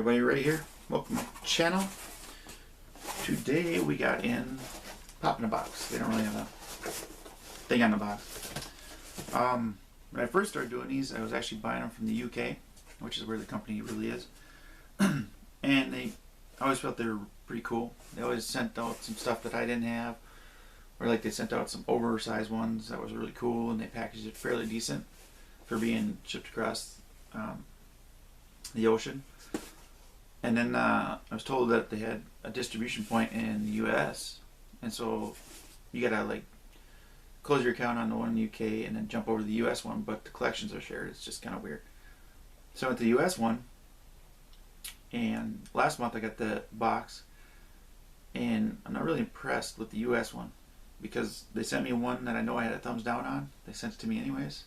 everybody, right here. Welcome to my channel. Today we got in Pop in a Box. They don't really have a thing on the box. When I first started doing these, I was actually buying them from the UK, which is where the company really is. And I always felt they were pretty cool. They always sent out some stuff that I didn't have, or like they sent out some oversized ones that was really cool, and they packaged it fairly decent for being shipped across the ocean. And then I was told that they had a distribution point in the US, and so you gotta like close your account on the one in the UK and then jump over to the US one, but the collections are shared. It's just kind of weird. So I went to the US one, and last month I got the box, and I'm not really impressed with the US one because they sent me one that I know I had a thumbs down on. They sent it to me anyways,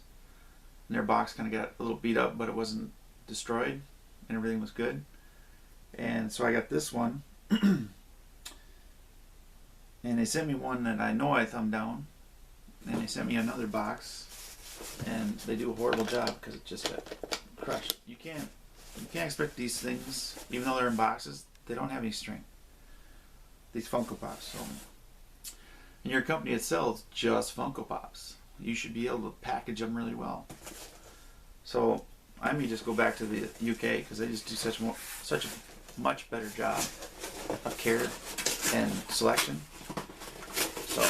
and their box kind of got a little beat up, but it wasn't destroyed and everything was good. And so I got this one and they sent me one that I know I thumbed down, and they sent me another box, and they do a horrible job because it just got crushed. You can't expect these things, even though they're in boxes, they don't have any strength, these Funko Pops. So, and your company that sells just Funko Pops, you should be able to package them really well. So I may just go back to the UK because they just do such a much better job of care and selection. So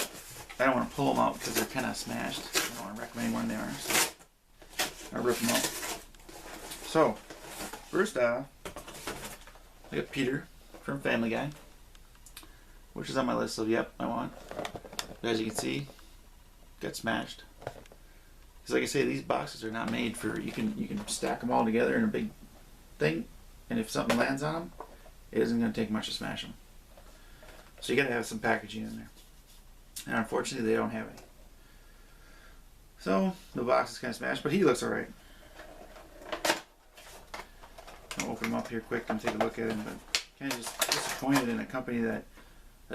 I don't want to pull them out because they're kind of smashed. I don't want to wreck them anymore than they are, so I rip them out. So first off, I got Peter from Family Guy, which is on my list of yep, I want. But as you can see, got smashed. Because like I say, these boxes are not made for, you can stack them all together in a big thing, and if something lands on them, it isn't going to take much to smash them. So you got to have some packaging in there. And unfortunately, they don't have any. So the box is kind of smashed, but he looks alright. I'll open him up here quick and take a look at him, but kind of just disappointed in a company that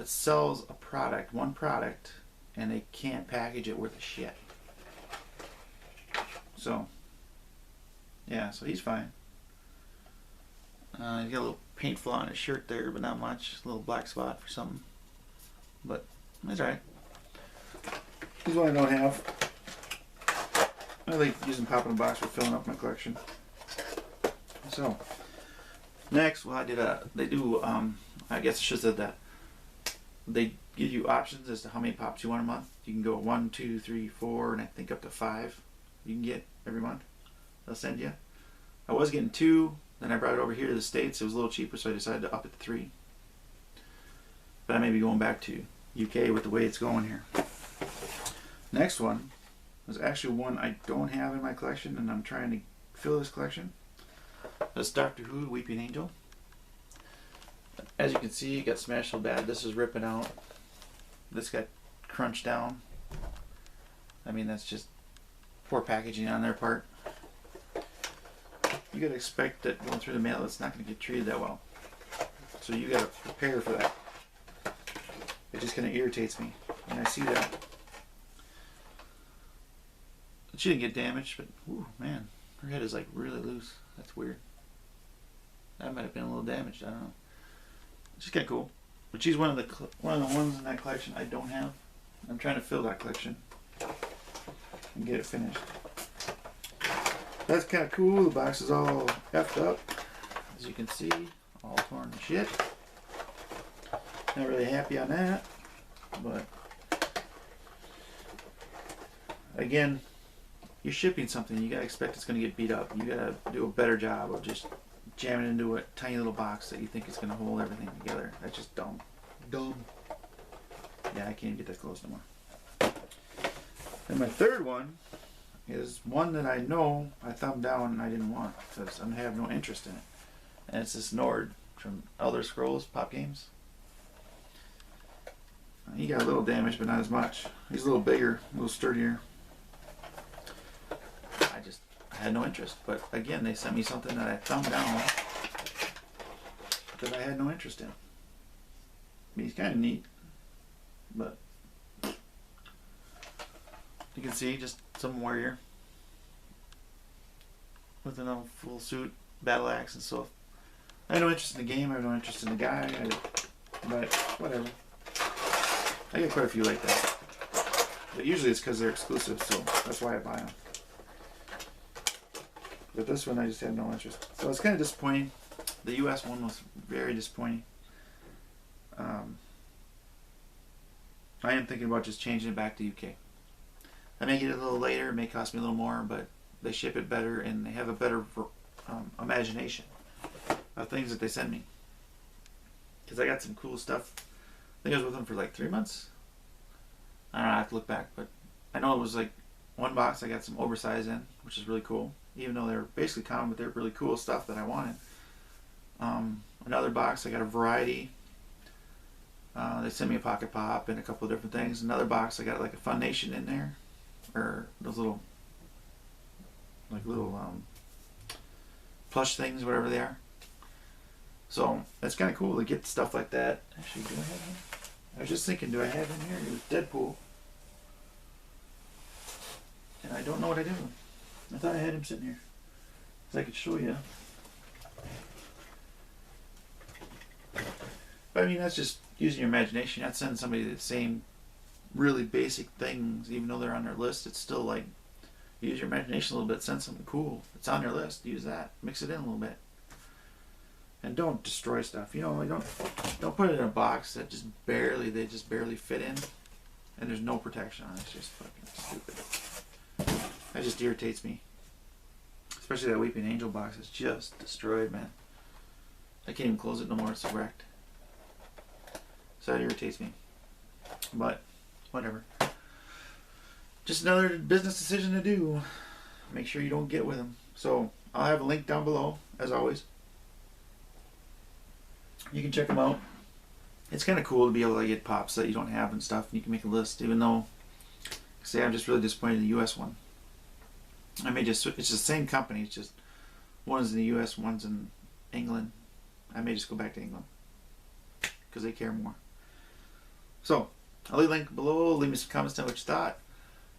sells a product, one product, and they can't package it worth a shit. So, yeah, so he's fine. He's got a little paint flaw on his shirt there, but not much. A little black spot for something. But that's alright. Here's what I don't have. I like using Pop in a Box for filling up my collection. So, next, well, they do, I guess I should have said that. They give you options as to how many pops you want a month. You can go 1, 2, 3, 4, and I think up to 5 you can get every month. They'll send you. I was getting 2, then I brought it over here to the States. It was a little cheaper, so I decided to up it to 3. But I may be going back to UK with the way it's going here. Next one was actually one I don't have in my collection, and I'm trying to fill this collection. That's Doctor Who Weeping Angel. As you can see, it got smashed so bad. This is ripping out. This got crunched down. I mean, that's just poor packaging on their part. You gotta expect that going through the mail, it's not gonna get treated that well. So you gotta prepare for that. It just kind of irritates me when I see that. She didn't get damaged, but ooh, man, her head is like really loose. That's weird. That might have been a little damaged. I don't know. She's kind of cool, but she's one of the ones in that collection I don't have. I'm trying to fill that collection and get it finished. That's kind of cool. The box is all effed up, as you can see, all torn to shit. Not really happy on that, but again, you're shipping something, you gotta expect it's gonna get beat up. You gotta do a better job of just jamming it into a tiny little box that you think is gonna hold everything together. That's just dumb. Dumb. Yeah, I can't get that close no more. And my third one is one that I know I thumbed down and I didn't want because I have no interest in it. And it's this Nord from Elder Scrolls Pop Games. He got a little damage, but not as much. He's a little bigger, a little sturdier. I had no interest. But again, they sent me something that I thumbed down that I had no interest in. I mean, he's kind of neat, but you can see just some warrior with a full suit, battle axe and stuff. I have no interest in the game. I have no interest in the guy. But whatever. I get quite a few like that. But usually it's because they're exclusive, so that's why I buy them. But this one I just had no interest. So it's kind of disappointing. The US one was very disappointing. I am thinking about just changing it back to UK. I may get it a little later, it may cost me a little more, but they ship it better and they have a better imagination of things that they send me. Because I got some cool stuff. I think I was with them for like 3 months. I don't know, I have to look back, but I know it was like one box I got some oversized in, which is really cool. Even though they're basically common, but they're really cool stuff that I wanted. Another box I got a variety. They sent me a pocket pop and a couple of different things. Another box I got like a Funimation in there, or those little plush things, whatever they are. So that's kind of cool to get stuff like that. Actually, do I have him? I was just thinking, do I have him here? It was Deadpool, and I don't know what I did with him. I thought I had him sitting here, so I could show you. But I mean, that's just using your imagination. You're not sending somebody the same really basic things, even though they're on their list. It's still like, use your imagination a little bit, send something cool. It's on their list, use that, mix it in a little bit. And don't destroy stuff. You know, don't put it in a box that they just barely fit in, and there's no protection on it. It's just fucking stupid. That just irritates me. Especially that Weeping Angel box is just destroyed, man. I can't even close it no more, it's wrecked. So that irritates me. But, whatever. Just another business decision to do. Make sure you don't get with them. So, I'll have a link down below, as always. You can check them out. It's kind of cool to be able to get pops that you don't have and stuff, and you can make a list, even though, say, I'm just really disappointed in the US one. I may just, it's the same company, it's just one's in the US, one's in England. I may just go back to England because they care more. So, I'll leave a link below. Leave me some comments, tell me what you thought.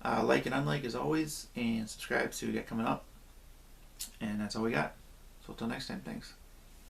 Like and unlike as always, and subscribe to see what we got coming up. And that's all we got. So, until next time, thanks.